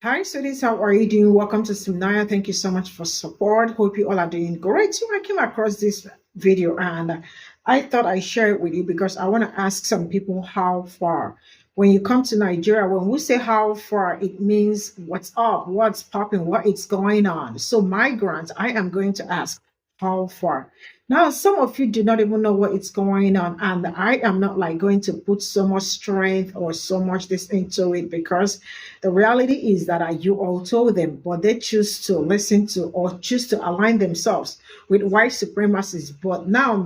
Hi, students. How are you doing? Welcome to Cimnanya. Thank you so much for support. Hope you all are doing great. So I came across this video and I thought I'd share it with you because I want to ask some people how far. When you come to Nigeria, when we say how far, it means what's up, what's popping, what is going on. So migrants, I am going to ask how far. Now, some of you do not even know what is going on, and I am not like going to put so much strength or so much this into it because the reality is that you all told them, but they choose to listen to or choose to align themselves with white supremacists. But now I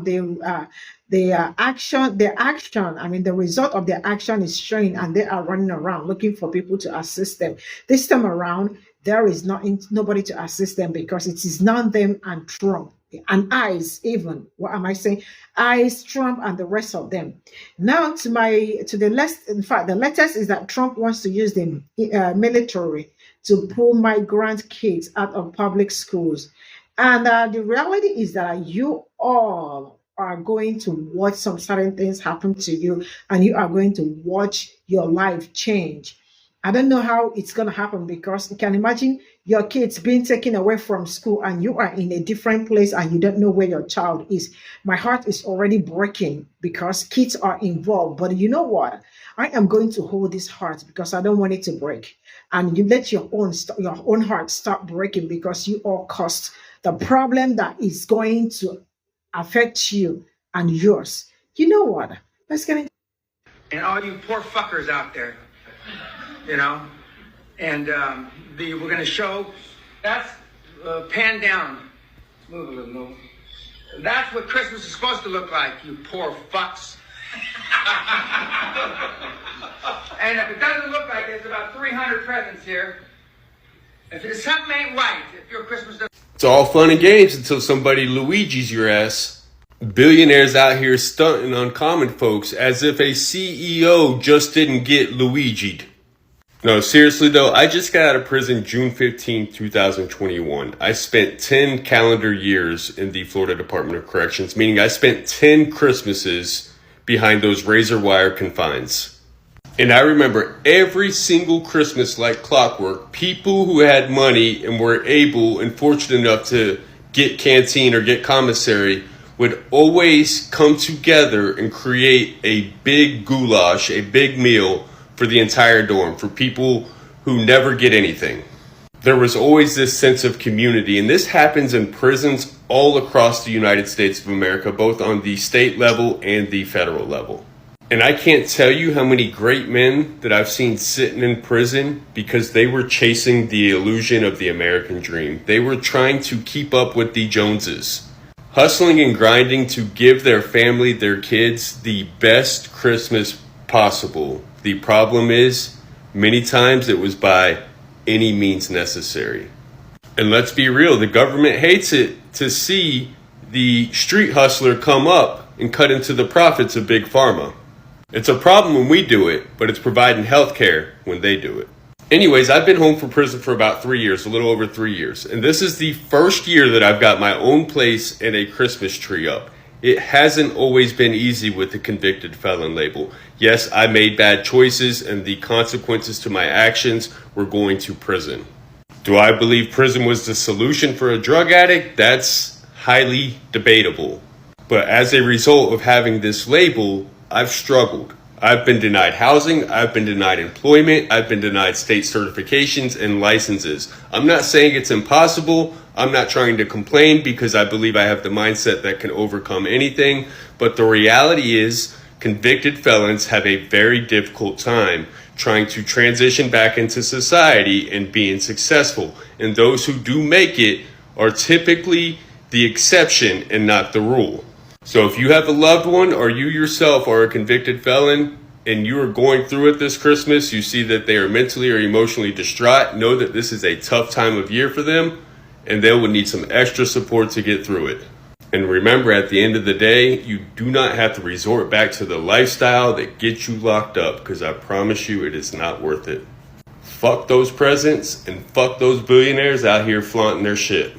mean, the result of their action is showing, and they are running around looking for people to assist them. This time around, there is nobody to assist them because it is now them and Trump and ICE even. What am I saying? ICE, Trump, and the rest of them. Now to the less. In fact, the latest is that Trump wants to use the military to pull migrant kids out of public schools, and the reality is that you all are going to watch some certain things happen to you, and you are going to watch your life change. I don't know how it's going to happen because you can imagine your kids being taken away from school and you are in a different place and you don't know where your child is. My heart is already breaking because kids are involved. But you know what? I am going to hold this heart because I don't want it to break. And you let your own heart start breaking because you all caused the problem that is going to affect you and yours. You know what? Let's get into. And all you poor fuckers out there, you know, and we're going to show that's pan down. Move a little, move. That's what Christmas is supposed to look like, you poor fucks. And if it doesn't look like it, there's about 300 presents here. If something ain't right, if your Christmas doesn't. It's all fun and games until somebody Luigi's your ass. Billionaires out here stunting on common folks as if a CEO just didn't get Luigi'd. No, seriously though, I just got out of prison June 15, 2021. I spent 10 calendar years in the Florida Department of Corrections, meaning I spent 10 Christmases behind those razor wire confines. And I remember every single Christmas like clockwork, people who had money and were able and fortunate enough to get canteen or get commissary would always come together and create a big goulash, a big meal for the entire dorm, for people who never get anything. There was always this sense of community, and this happens in prisons all across the United States of America, both on the state level and the federal level. And I can't tell you how many great men that I've seen sitting in prison because they were chasing the illusion of the American dream. They were trying to keep up with the Joneses, hustling and grinding to give their family, their kids, the best Christmas possible. The problem is, many times it was by any means necessary. And let's be real, the government hates it to see the street hustler come up and cut into the profits of Big Pharma. It's a problem when we do it, but it's providing health care when they do it. Anyways, I've been home from prison for about 3 years, a little over 3 years. And this is the first year that I've got my own place and a Christmas tree up. It hasn't always been easy with the convicted felon label. Yes, I made bad choices and the consequences to my actions were going to prison. Do I believe prison was the solution for a drug addict? That's highly debatable. But as a result of having this label, I've struggled. I've been denied housing, I've been denied employment, I've been denied state certifications and licenses. I'm not saying it's impossible. I'm not trying to complain because I believe I have the mindset that can overcome anything. But the reality is convicted felons have a very difficult time trying to transition back into society and being successful. And those who do make it are typically the exception and not the rule. So if you have a loved one or you yourself are a convicted felon and you are going through it this Christmas, you see that they are mentally or emotionally distraught, know that this is a tough time of year for them and they will need some extra support to get through it. And remember, at the end of the day, you do not have to resort back to the lifestyle that gets you locked up because I promise you it is not worth it. Fuck those presents and fuck those billionaires out here flaunting their shit.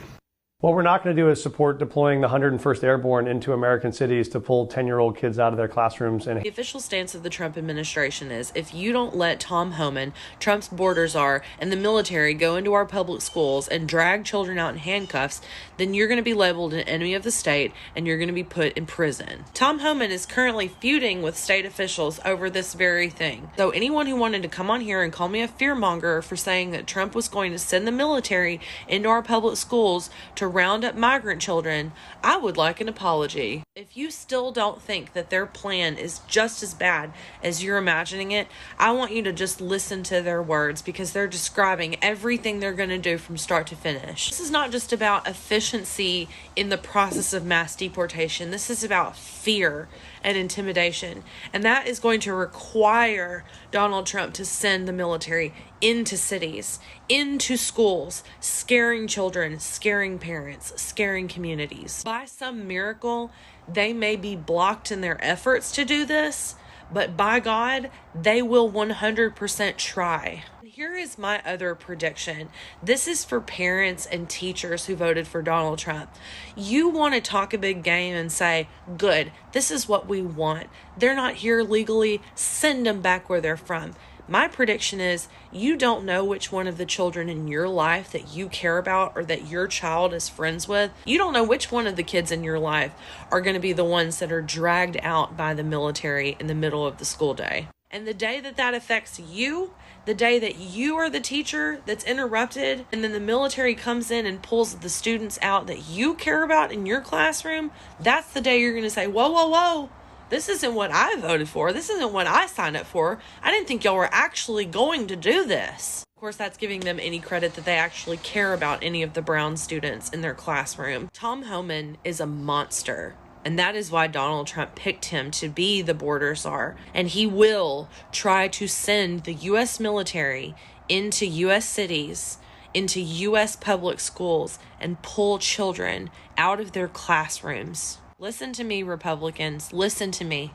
What we're not going to do is support deploying the 101st Airborne into American cities to pull 10-year-old kids out of their classrooms. And the official stance of the Trump administration is if you don't let Tom Homan, Trump's border czar, and the military go into our public schools and drag children out in handcuffs, then you're going to be labeled an enemy of the state and you're going to be put in prison. Tom Homan is currently feuding with state officials over this very thing. So anyone who wanted to come on here and call me a fearmonger for saying that Trump was going to send the military into our public schools to round up migrant children, I would like an apology. If you still don't think that their plan is just as bad as you're imagining it, I want you to just listen to their words, because they're describing everything they're going to do from start to finish. This is not just about efficiency in the process of mass deportation. This is about fear and intimidation. And that is going to require Donald Trump to send the military into cities, into schools, scaring children, scaring parents, scaring communities. By some miracle, they may be blocked in their efforts to do this, but by God, they will 100% try. Here is my other prediction. This is for parents and teachers who voted for Donald Trump. You want to talk a big game and say, good, this is what we want. They're not here legally. Send them back where they're from. My prediction is you don't know which one of the children in your life that you care about or that your child is friends with. You don't know which one of the kids in your life are going to be the ones that are dragged out by the military in the middle of the school day. And the day that that affects you, the day that you are the teacher that's interrupted, and then the military comes in and pulls the students out that you care about in your classroom, that's the day you're going to say, whoa, whoa, whoa. This isn't what I voted for. This isn't what I signed up for. I didn't think y'all were actually going to do this. Of course, that's giving them any credit that they actually care about any of the brown students in their classroom. Tom Homan is a monster. And that is why Donald Trump picked him to be the border czar. And he will try to send the U.S. military into U.S. cities, into U.S. public schools, and pull children out of their classrooms. Listen to me, Republicans. Listen to me.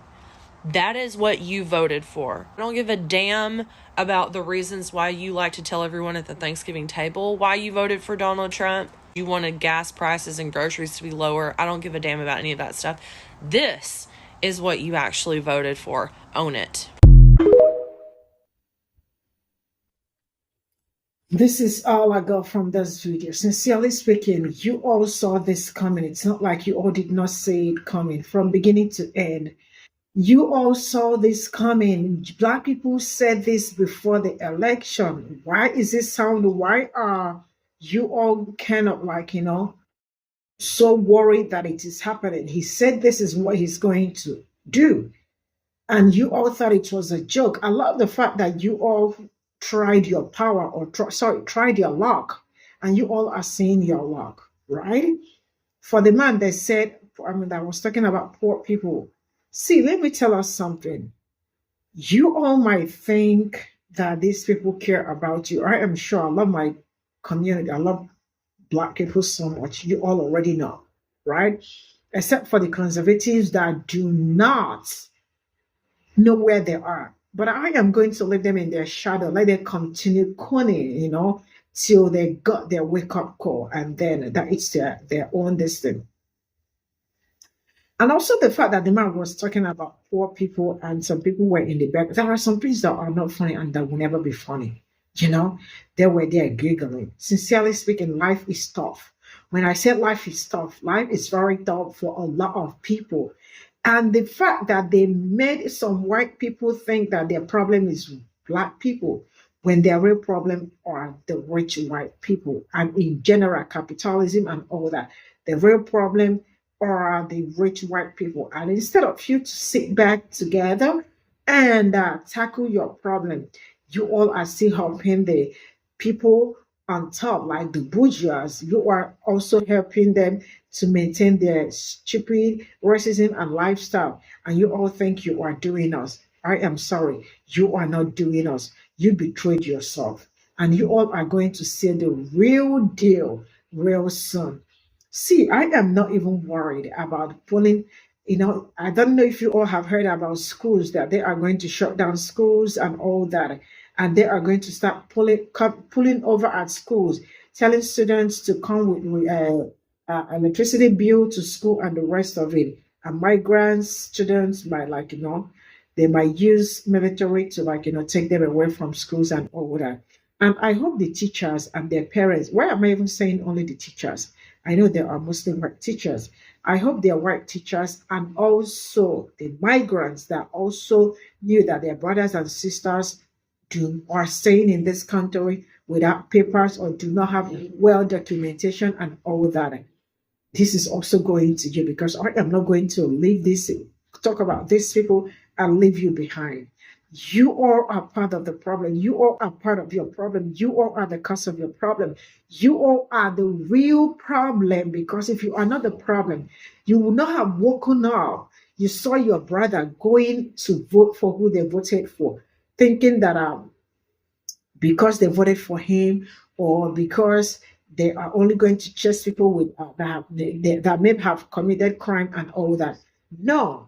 That is what you voted for. I don't give a damn about the reasons why you like to tell everyone at the Thanksgiving table why you voted for Donald Trump. You wanted gas prices and groceries to be lower. I don't give a damn about any of that stuff. This is what you actually voted for. Own it. This is all I got from this video. Sincerely speaking, you all saw this coming. It's not like you all did not see it coming from beginning to end. You all saw this coming. Black people said this before the election. Why is it sound? Why are you all kind of like, so worried that it is happening? He said this is what he's going to do. And you all thought it was a joke. I love the fact that you all tried your power, or tried your luck, and you all are seeing your luck, right? For the man that said, that was talking about poor people. See, let me tell us something. You all might think that these people care about you. I am sure. I love my community. I love Black people so much. You all already know, right? Except for the conservatives that do not know where they are. But I am going to leave them in their shadow. Let them continue cunning, till they got their wake-up call. And then that it's their own destiny. And also the fact that the man was talking about poor people and some people were in the back. There are some things that are not funny and that will never be funny. They were there giggling. Sincerely speaking, life is tough. When I say life is tough, life is very tough for a lot of people. And the fact that they made some white people think that their problem is Black people, when their real problem are the rich white people. And in general, capitalism and all that. The real problem are the rich white people. And instead of you to sit back together and tackle your problem, you all are still helping the people on top, like the bourgeois. You are also helping them to maintain their stupid racism and lifestyle. And you all think you are doing us. I am sorry. You are not doing us. You betrayed yourself. And you all are going to see the real deal real soon. See, I am not even worried about pulling, I don't know if you all have heard about schools, that they are going to shut down schools and all that. And they are going to start pulling over at schools, telling students to come with electricity bill to school and the rest of it. And migrants, students might they might use military to take them away from schools and all that. And I hope the teachers and their parents, why am I even saying only the teachers? I know there are mostly white teachers. I hope they're white teachers and also the migrants that also knew that their brothers and sisters are staying in this country without papers or do not have well documentation and all that. This is also going to you because I am not going to leave this, talk about these people and leave you behind. You all are part of the problem. You all are part of your problem. You all are the cause of your problem. You all are the real problem because if you are not the problem, you will not have woken up. You saw your brother going to vote for who they voted for, thinking that because they voted for him or because they are only going to chase people with that may have committed crime and all that. No,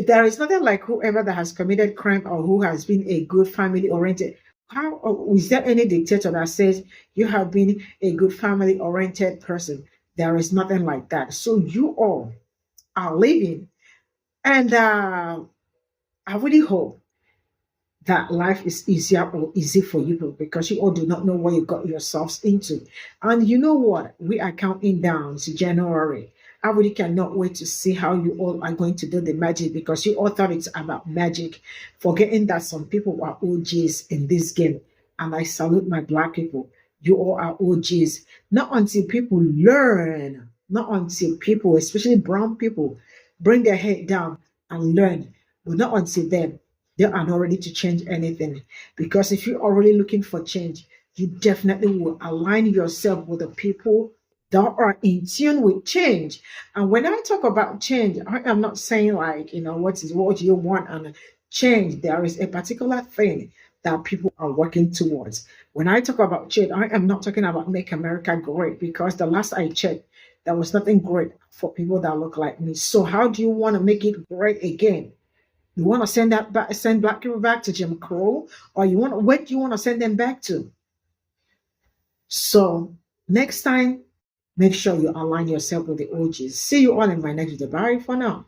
there is nothing like whoever that has committed crime or who has been a good family oriented. How is there any dictator that says you have been a good family oriented person? There is nothing like that. So you all are living, and I really hope that life is easier or easy for you because you all do not know what you got yourselves into. And you know what? We are counting down to January. I really cannot wait to see how you all are going to do the magic because you all thought it's about magic, forgetting that some people are OGs in this game. And I salute my Black people. You all are OGs. Not until people learn, not until people, especially brown people, bring their head down and learn, but not until then they are not ready to change anything. Because if you're already looking for change, you definitely will align yourself with the people that are in tune with change. And when I talk about change, I am not saying what you want and change. There is a particular thing that people are working towards. When I talk about change, I am not talking about make America great because the last I checked, there was nothing great for people that look like me. So how do you want to make it great again? You want to send Black people back to Jim Crow, or where do you want to send them back to? So next time, make sure you align yourself with the OGs. See you all in my next video. Bye for now.